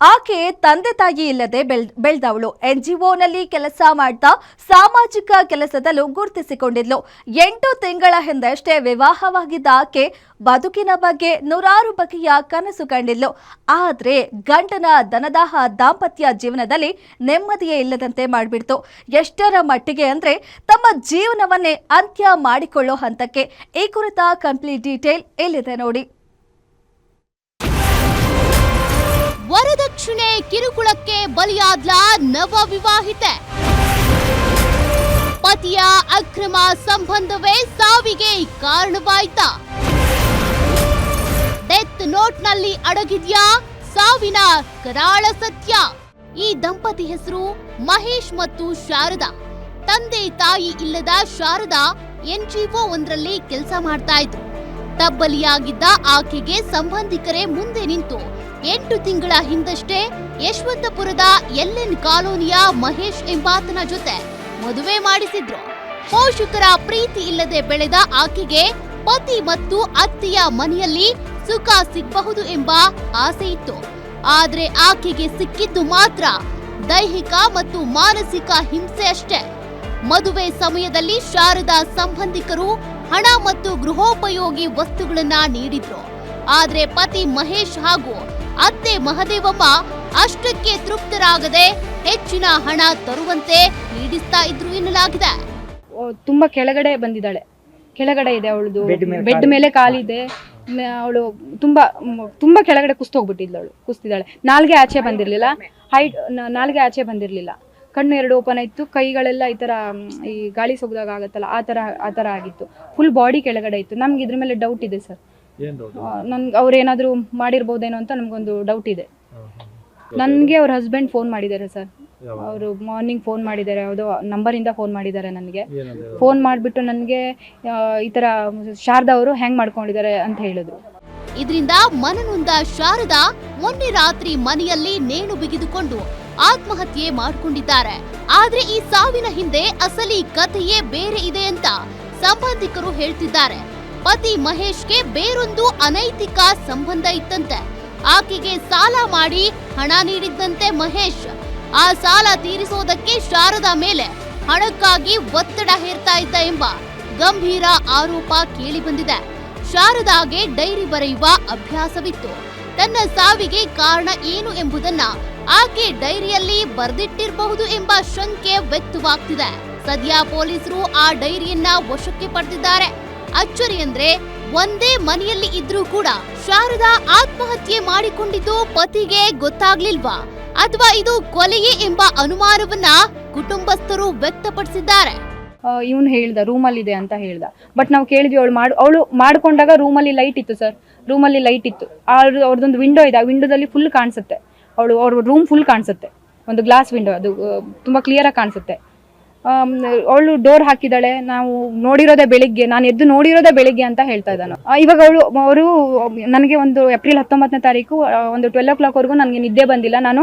ಆಕೆ ತಂದೆ ತಾಯಿ ಇಲ್ಲದೆ ಬೆಳೆದವಳು. NGOನಲ್ಲಿ ಕೆಲಸ ಮಾಡ್ತಾ ಸಾಮಾಜಿಕ ಕೆಲಸದಲ್ಲೂ ಗುರುತಿಸಿಕೊಂಡಿದ್ಲು. 8 ತಿಂಗಳ ಹಿಂದಷ್ಟೇ ವಿವಾಹವಾಗಿದ್ದ ಆಕೆ ಬದುಕಿನ ಬಗ್ಗೆ ನೂರಾರು ಬಗೆಯ ಕನಸು ಕಂಡಿದ್ಲು. ಆದರೆ ಗಂಡನ ದನದಾಹ ದಾಂಪತ್ಯ ಜೀವನದಲ್ಲಿ ನೆಮ್ಮದಿಯೇ ಇಲ್ಲದಂತೆ ಮಾಡಿಬಿಡ್ತು. ಎಷ್ಟರ ಮಟ್ಟಿಗೆ ಅಂದ್ರೆ ತಮ್ಮ ಜೀವನವನ್ನೇ ಅಂತ್ಯ ಮಾಡಿಕೊಳ್ಳೋ ಹಂತಕ್ಕೆ. ಈ ಕುರಿತ ಕಂಪ್ಲೀಟ್ ಡೀಟೇಲ್ ಇಲ್ಲಿದೆ ನೋಡಿ. ವರದಕ್ಷಿಣೆ ಕಿರುಕುಳಕ್ಕೆ ಬಲಿಯಾದ್ಲ ನವ ವಿವಾಹಿತೆ. ಪತಿಯ ಅಕ್ರಮ ಸಂಬಂಧವೇ ಸಾವಿಗೆ ಕಾರಣವಾಯ್ತಾ? ಡೆತ್ ನೋಟ್ನಲ್ಲಿ ಅಡಗಿದ್ಯಾ ಸಾವಿನ ಕರಾಳ ಸತ್ಯ? ಈ ದಂಪತಿ ಹೆಸರು ಮಹೇಶ್ ಮತ್ತು ಶಾರದಾ. ತಂದೆ ತಾಯಿ ಇಲ್ಲದ ಶಾರದಾ NGO ಒಂದರಲ್ಲಿ ಕೆಲಸ ಮಾಡ್ತಾ ಇದ್ರು. ತಬ್ಬಲಿಯಾಗಿದ್ದ ಆಕೆಗೆ ಸಂಬಂಧಿಕರೇ ಮುಂದೆ ನಿಂತು 8 ತಿಂಗಳ ಹಿಂದಷ್ಟೇ ಯಶವಂತಪುರದ LN ಕಾಲೋನಿಯ ಮಹೇಶ್ ಎಂಬಾತನ ಜೊತೆ ಮದುವೆ ಮಾಡಿಸಿದ್ರು. ಪೋಷಕರ ಪ್ರೀತಿ ಇಲ್ಲದೆ ಬೆಳೆದ ಆಕೆಗೆ ಪತಿ ಮತ್ತು ಅತ್ತೆಯ ಮನೆಯಲ್ಲಿ ಸುಖ ಸಿಗಬಹುದು ಎಂಬ ಆಸೆ ಇತ್ತು. ಆದ್ರೆ ಆಕೆಗೆ ಸಿಕ್ಕಿದ್ದು ಮಾತ್ರ ದೈಹಿಕ ಮತ್ತು ಮಾನಸಿಕ ಹಿಂಸೆ ಅಷ್ಟೇ. ಮದುವೆ ಸಮಯದಲ್ಲಿ ಶಾರದಾ ಸಂಬಂಧಿಕರು ಹಣ ಮತ್ತು ಗೃಹೋಪಯೋಗಿ ವಸ್ತುಗಳನ್ನ ನೀಡಿದ್ರು. ಆದ್ರೆ ಪತಿ ಮಹೇಶ್ ಹಾಗೂ ಅತ್ತೆ ಮಹದೇವಮ್ಮ ಅಷ್ಟಕ್ಕೆ ತೃಪ್ತರಾಗದೆ ಹೆಚ್ಚಿನ ಹಣ ತರುವಂತೆ ನೀಡಿಸ್ತಾ ಇದ್ರು ಎನ್ನಲಾಗಿದೆ. ತುಂಬಾ ಕೆಳಗಡೆ ಬಂದಿದ್ದಾಳೆ. ಕೆಳಗಡೆ ಇದೆ ಅವಳದು, ಬೆಡ್ ಮೇಲೆ ಕಾಲಿದೆ. ಅವಳು ತುಂಬಾ ಕೆಳಗಡೆ ಕುಸ್ತಿದ್ದಾಳೆ. ನಾಲ್ಗೆ ಆಚೆ ಬಂದಿರ್ಲಿಲ್ಲ, ನಾಲ್ಗೆ ಆಚೆ ಬಂದಿರ್ಲಿಲ್ಲ. ಕಣ್ಣು 2 ಓಪನ್ ಆಯ್ತು, ಕೈಗಳೆಲ್ಲ ಈ ತರ ಈ ಗಾಳಿ ಸೋಗದಾಗ ಆಗತ್ತಲ್ಲ ಆ ತರ ಆಗಿತ್ತು. ಫುಲ್ ಬಾಡಿ ಕೆಳಗಡೆ ಇತ್ತು. ನಮ್ಗೆ ಇದ್ರ ಮೇಲೆ ಡೌಟ್ ಇದೆ ಸರ್. ನನ್ಗೆ ಅವ್ರೇನಾದ್ರು ಮಾಡಿರ್ಬೋದೇನೋ ಅಂತ ನಮ್ಗೊಂದು ಡೌಟ್ ಇದೆ. ನನ್ಗೆ ಅವ್ರ ಹಸ್ಬೆಂಡ್ ಫೋನ್ ಮಾಡಿದ್ದಾರೆ ಸರ್. ಅವರು ಮಾರ್ನಿಂಗ್ ಫೋನ್ ಮಾಡಿದ್ದಾರೆ, ಯಾವುದೋ ನಂಬರಿಂದ ಫೋನ್ ಮಾಡಿದ್ದಾರೆ ನನಗೆ. ಫೋನ್ ಮಾಡಿಬಿಟ್ಟು ನನಗೆ ಈ ತರ ಶಾರದಾ ಅವರು ಹ್ಯಾಂಗ್ ಮಾಡ್ಕೊಂಡಿದ್ದಾರೆ ಅಂತ ಹೇಳಿದ್ರು. ಇದರಿಂದ ಮನನೊಂದ ಶಾರದಾ ಮೊನ್ನೆ ರಾತ್ರಿ ಮನೆಯಲ್ಲಿ ನೇಣು ಬಿಗಿದುಕೊಂಡು ಆತ್ಮಹತ್ಯೆ ಮಾಡಿಕೊಂಡಿದ್ದಾರೆ. ಆದ್ರೆ ಈ ಸಾವಿನ ಹಿಂದೆ ಅಸಲಿ ಕಥೆಯೇ ಬೇರೆ ಇದೆ ಅಂತ ಸಂಬಂಧಿಕರು ಹೇಳ್ತಿದ್ದಾರೆ. ಪತಿ ಮಹೇಶ್ಗೆ ಬೇರೊಂದು ಅನೈತಿಕ ಸಂಬಂಧ ಇತ್ತಂತೆ. ಆಕೆಗೆ ಸಾಲ ಮಾಡಿ ಹಣ ನೀಡಿದ್ದಂತೆ ಮಹೇಶ್. ಆ ಸಾಲ ತೀರಿಸೋದಕ್ಕೆ ಶಾರದಾ ಮೇಲೆ ಹಣಕ್ಕಾಗಿ ಒತ್ತಡ ಹೇರ್ತಾ ಇದ್ದ ಎಂಬ ಗಂಭೀರ ಆರೋಪ ಕೇಳಿ ಬಂದಿದೆ. ಶಾರದಾಗೆ ಡೈರಿ ಬರೆಯುವ ಅಭ್ಯಾಸವಿತ್ತು. ತನ್ನ ಸಾವಿಗೆ ಕಾರಣ ಏನು ಎಂಬುದನ್ನ ಆಕೆ ಡೈರಿಯಲ್ಲಿ ಬರೆದಿಟ್ಟಿರಬಹುದು ಎಂಬ ಶಂಕೆ ವ್ಯಕ್ತವಾಗ್ತಿದೆ. ಸದ್ಯ ಪೊಲೀಸರು ಆ ಡೈರಿಯನ್ನ ವಶಕ್ಕೆ ಪಡೆದಿದ್ದಾರೆ. ಅಚ್ಚರಿ ಅಂದ್ರೆ ಒಂದೇ ಮನೆಯಲ್ಲಿ ಇದ್ರೂ ಕೂಡ ಶಾರದಾ ಆತ್ಮಹತ್ಯೆ ಮಾಡಿಕೊಂಡಿದ್ದು ಪತಿಗೆ ಗೊತ್ತಾಗ್ಲಿಲ್ವಾ ಅಥವಾ ಇದು ಕೊಲೆಯೇ ಎಂಬ ಅನುಮಾನವನ್ನ ಕುಟುಂಬಸ್ಥರು ವ್ಯಕ್ತಪಡಿಸಿದ್ದಾರೆ. ಇವನು ಹೇಳ್ದ ರೂಮಲ್ಲಿ ಇದೆ ಅಂತ ಹೇಳ್ದ. ಬಟ್ ನಾವು ಕೇಳಿದ್ವಿ, ಅವಳು ಮಾಡ್ಕೊಂಡಾಗ ರೂಮಲ್ಲಿ ಲೈಟ್ ಇತ್ತು ಸರ್. ರೂಮಲ್ಲಿ ಲೈಟ್ ಇತ್ತು. ಅವ್ರದ್ದೊಂದು ವಿಂಡೋ ಇದೆ, ಆ ವಿಂಡೋದಲ್ಲಿ ಫುಲ್ ಕಾಣಿಸುತ್ತೆ. ಅವ್ರ ರೂಮ್ ಫುಲ್ ಕಾಣಿಸುತ್ತೆ. ಒಂದು ಗ್ಲಾಸ್ ವಿಂಡೋ, ಅದು ತುಂಬಾ ಕ್ಲಿಯರ್ ಆಗಿ ಕಾಣಿಸುತ್ತೆ. ಅವಳು ಡೋರ್ ಹಾಕಿದಾಳೆ. ನಾವು ನೋಡಿರೋದೇ ಬೆಳಿಗ್ಗೆ, ನಾನು ಎದ್ದು ನೋಡಿರೋದೇ ಬೆಳಿಗ್ಗೆ ಅಂತ ಹೇಳ್ತಾ ಇದ್ದಾನೆ. ಇವಾಗ ಅವರು ನನಗೆ ಒಂದು ಏಪ್ರಿಲ್ 19ನೇ ತಾರೀಕು ಒಂದು 12 o'clock ವರೆಗೂ ನನಗೆ ನಿದ್ದೆ ಬಂದಿಲ್ಲ. ನಾನು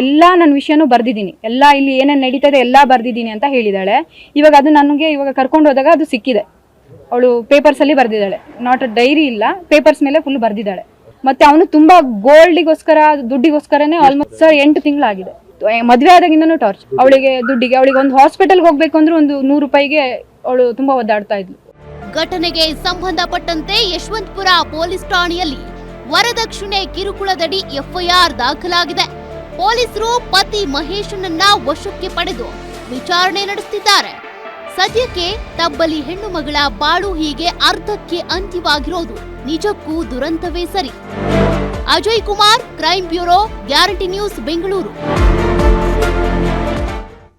ಎಲ್ಲ ನನ್ನ ವಿಷಯನೂ ಬರ್ದಿದ್ದೀನಿ, ಎಲ್ಲ ಇಲ್ಲಿ ಏನೇನು ನಡೀತದೆ ಎಲ್ಲ ಬರ್ದಿದ್ದೀನಿ ಅಂತ ಹೇಳಿದಾಳೆ. ಇವಾಗ ಅದು ನನಗೆ ಇವಾಗ ಕರ್ಕೊಂಡು ಹೋದಾಗ ಅದು ಸಿಕ್ಕಿದೆ. ಅವಳು ಪೇಪರ್ಸ್ ಅಲ್ಲಿ ಬರ್ದಿದ್ದಾಳೆ. ನಾಟ್ ಡೈರಿ ಇಲ್ಲ, ಪೇಪರ್ಸ್ ಮೇಲೆ ಫುಲ್ ಬರ್ದಿದ್ದಾಳೆ. ಮತ್ತೆ ಅವನು ತುಂಬಾ ಗೋಲ್ಡಿಗೋಸ್ಕರ, ದುಡ್ಡಿಗೋಸ್ಕರನೇ ಆಲ್ಮೋಸ್ಟ್ ಸರ್ 8 ತಿಂಗಳಾಗಿದೆ. ಮದ್ವೆ ಆದಾಗಿಂದನೂ ಟಾರ್ಚ್. ಅವಳಿಗೆ ದುಡ್ಡಿಗೆ, ಅವಳಿಗೆ ಒಂದು ಹಾಸ್ಪಿಟಲ್ಗೆ ಹೋಗ್ಬೇಕು ಅಂದ್ರೆ ಒಂದು 100 ರೂಪಾಯಿಗೆ ಅವಳು ತುಂಬಾ ಒದ್ದಾಡ್ತಾ ಇದ್ಲು. ಘಟನೆಗೆ ಸಂಬಂಧಪಟ್ಟಂತೆ ಯಶವಂತಪುರ ಪೊಲೀಸ್ ಠಾಣೆಯಲ್ಲಿ ವರದಕ್ಷಿಣೆ ಕಿರುಕುಳದಡಿ FIR ದಾಖಲಾಗಿದೆ. ಪೊಲೀಸರು ಪತಿ ಮಹೇಶನನ್ನ ವಶಕ್ಕೆ ಪಡೆದು ವಿಚಾರಣೆ ನಡೆಸುತ್ತಿದ್ದಾರೆ. ಸದ್ಯಕ್ಕೆ ತಬ್ಬಲಿ ಹೆಣ್ಣು ಮಗಳ ಬಾಳು ಹೀಗೆ ಅರ್ಧಕ್ಕೆ ಅಂತ್ಯವಾಗಿರೋದು ನಿಜಕ್ಕೂ ದುರಂತವೇ ಸರಿ. Ajay Kumar, crime bureau, guarantee news, Bengaluru.